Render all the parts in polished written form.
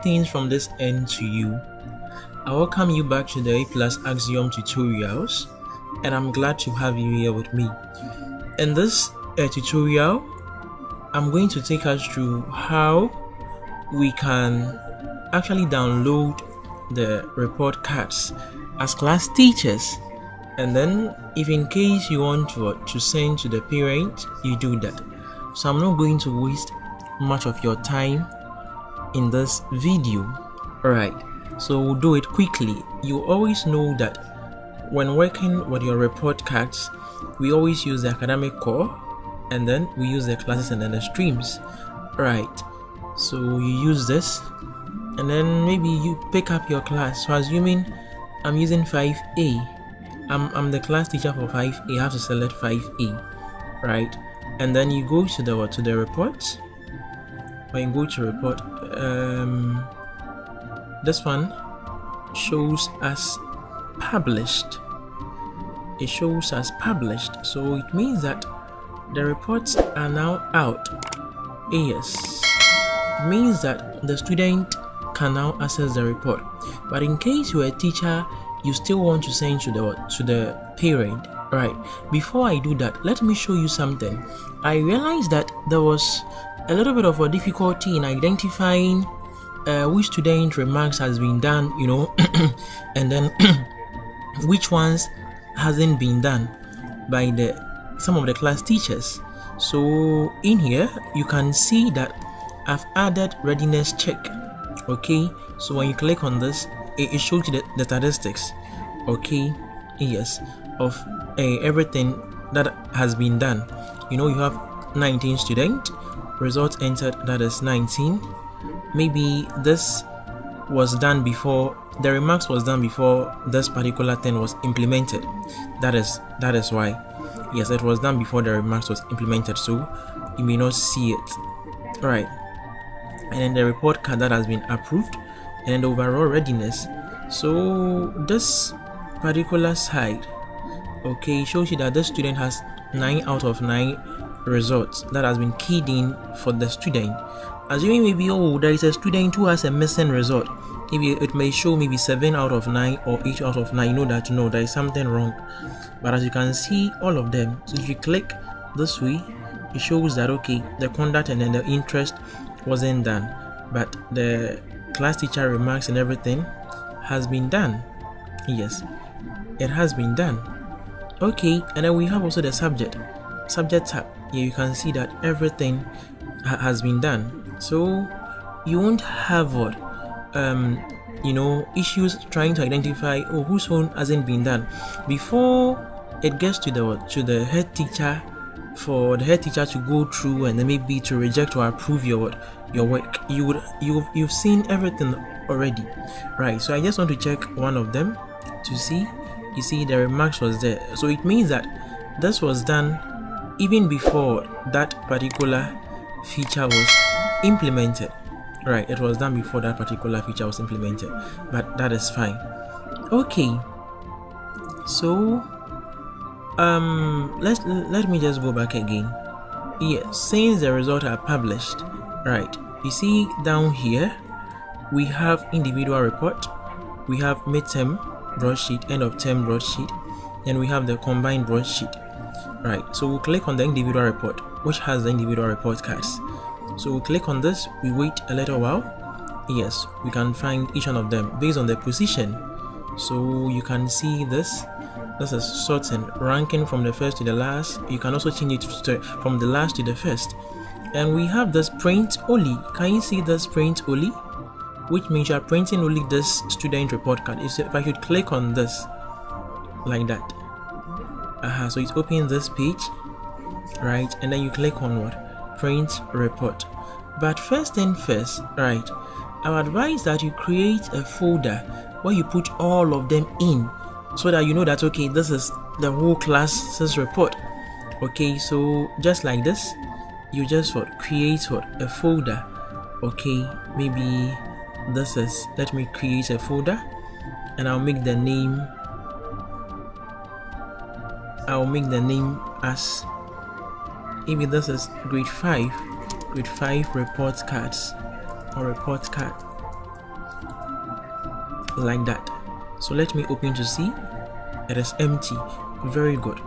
Greetings from this end to you. I welcome you back to the A+oic tutorials, and I'm glad to have you here with me. In this tutorial, I'm going to take us through how we can actually download the report cards as class teachers, and then if in case you want to send to the parent, you do that. So I'm not going to waste much of your time in this video. Alright, so we'll do it quickly. You always know that when working with your report cards, we always use the academic core, and then we use the classes and then the streams. Right, so you use this, and then maybe you pick up your class. So assuming I'm using 5A, I'm the class teacher for 5A, I have to select 5A, right? And then you go to the report. When you go to report, this one shows as published. It shows as published, so it means that the reports are now out. Yes, it means that the student can now access the report. But in case you're a teacher, you still want to send to the parent. Right, before I do that, let me show you something. I realized that there was a little bit of a difficulty in identifying which student remarks has been done, and then which ones hasn't been done by some of the class teachers. So in here you can see that I've added readiness check. Okay, so when you click on this, it shows you the statistics. Okay, yes, of everything that has been done. You have 19 students, results entered, that is 19. Maybe this was done before the remarks was done before this particular thing was implemented. That is why. Yes, it was done before the remarks was implemented, so you may not see it. Right, and then the report card that has been approved, and then the overall readiness. So this particular side, okay, shows you that the student has 9 out of 9 results that has been keyed in for the student. Assuming maybe there is a student who has a missing result, maybe it may show maybe 7 out of 9 or 8 out of 9. You know that there is something wrong. But as you can see, all of them. So if you click this way, it shows that okay, the conduct and then the interest wasn't done, but the class teacher remarks and everything has been done. Yes, it has been done. Okay, and then we have also the subject tab. Here you can see that everything has been done. So you won't have issues trying to identify whose own hasn't been done before it gets to the head teacher, for the head teacher to go through and then maybe to reject or approve your work. You've seen everything already, right? So I just want to check one of them to see. You see the remarks was there, so it means that this was done even before that particular feature was implemented. Right, it was done before that particular feature was implemented, but that is fine. Okay, so let me just go back again. Yes, since the results are published, right, you see down here we have individual report, we have midterm broadsheet, end of term broadsheet, and we have the combined broadsheet. Right, so we'll click on the individual report, which has the individual report cards. So we'll click on this, we wait a little while. Yes, we can find each one of them based on their position. So you can see this is sorting, ranking from the first to the last. You can also change it from the last to the first. And we have this print only. Can you see this print only? Which means you are printing only this student report card. If I should click on this like that, so it's opening this page, right? And then you click on what? Print report. But first thing first, right, I would advise that you create a folder where you put all of them in, so that you know that okay, this is the whole class's report. Okay, so just like this, you just create a folder. Okay, maybe this is, let me create a folder, and I'll make the name as, maybe this is grade 5 report cards, or report card. like that. So let me open to see. It is empty. Very good.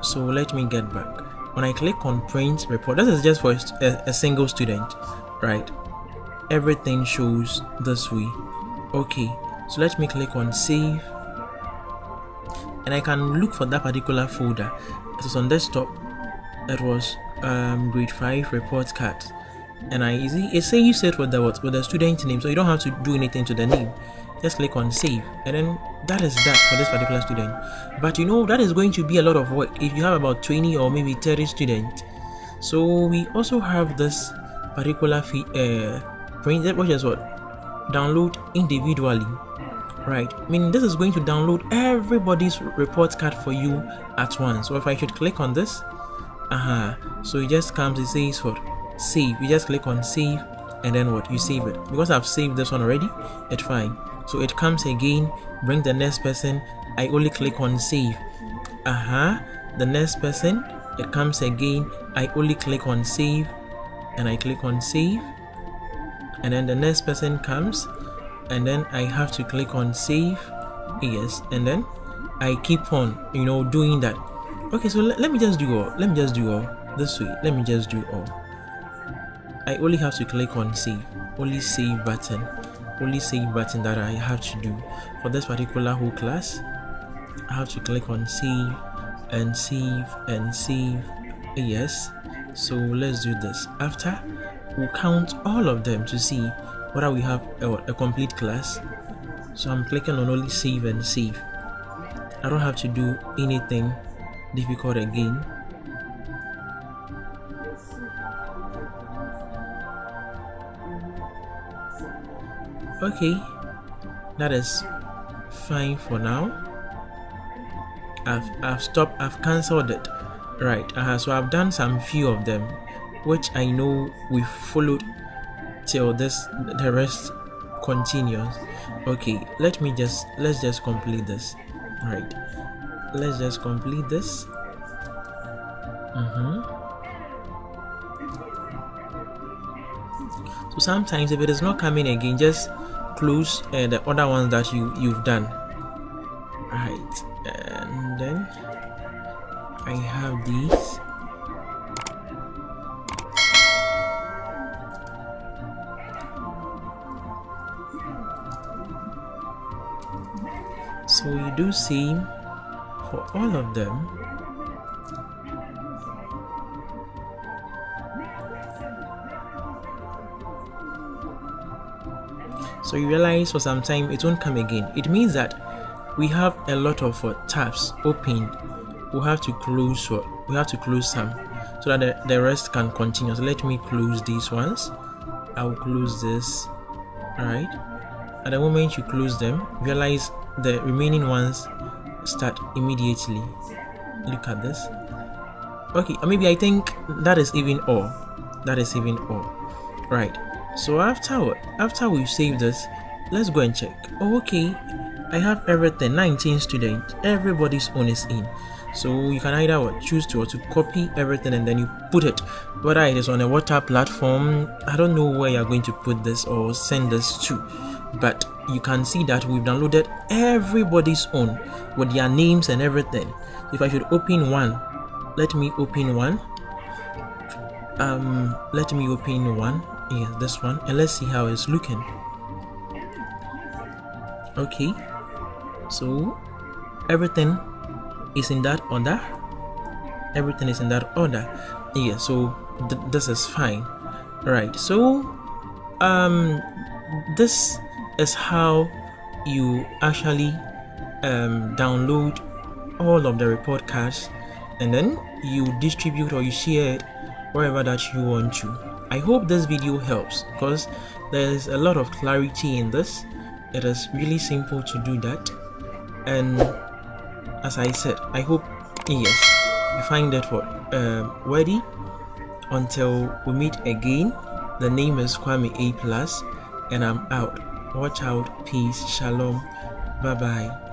So let me get back. When I click on print report, this is just for a single student, right? Everything shows this way. Okay, so let me click on save, and I can look for that particular folder. It was on desktop. It was grade 5 report card, and it says it with the student name, so you don't have to do anything to the name. Just click on save, and then that is that for this particular student. But that is going to be a lot of work if you have about 20 or maybe 30 students. So we also have this particular print, which is what download individually, right? Meaning this is going to download everybody's report card for you at once. So if I should click on this, so it just comes, it says what, save. You just click on save, and then what, you save it. Because I've saved this one already, it's fine. So it comes again, bring the next person. I only click on save. The next person, it comes again. I only click on save, and I click on save, and then the next person comes, and then I have to click on save. Yes, and then I keep on doing that. Okay, so let me just do all. This way. Let me just do all. I only have to click on save. Only save button that I have to do for this particular whole class. I have to click on save and save and save. Yes, so let's do this. After, we'll count all of them to see whether we have a complete class. So I'm clicking on only save and save. I don't have to do anything difficult again. Okay, that is fine for now. I've stopped. I've cancelled it. Right. So I've done some few of them, which I know we've followed till the rest continues. Okay, let's just complete this. Right. Let's just complete this. So sometimes if it is not coming again, just close the other ones that you've done. Right, and then I have these. So you do same for all of them. So you realize for some time it won't come again. It means that we have a lot of tabs open. We have to close some so that the rest can continue. So let me close these ones. I will close this. Alright. At the moment you close them, realize the remaining ones start immediately. Look at this. Okay, maybe I think that is even all. Right. So after we've saved this, let's go and check. Oh, okay, I have everything. 19 students, everybody's own is in. So you can either choose to copy everything and then you put it, whether it is on a water platform. I don't know where you're going to put this or send this to, but you can see that we've downloaded everybody's own with their names and everything. If I should open one, let me open one. Yeah, this one, and let's see how it's looking. Okay, so everything is in that order. Yeah, so this is fine. Right, so this is how you actually download all of the report cards, and then you distribute or you share it wherever that you want to. I hope this video helps because there's a lot of clarity in this. It is really simple to do that, and as I said, I hope you find it worthy. Until we meet again, the name is Kwame A+, and I'm out. Watch out. Peace. Shalom. Bye bye.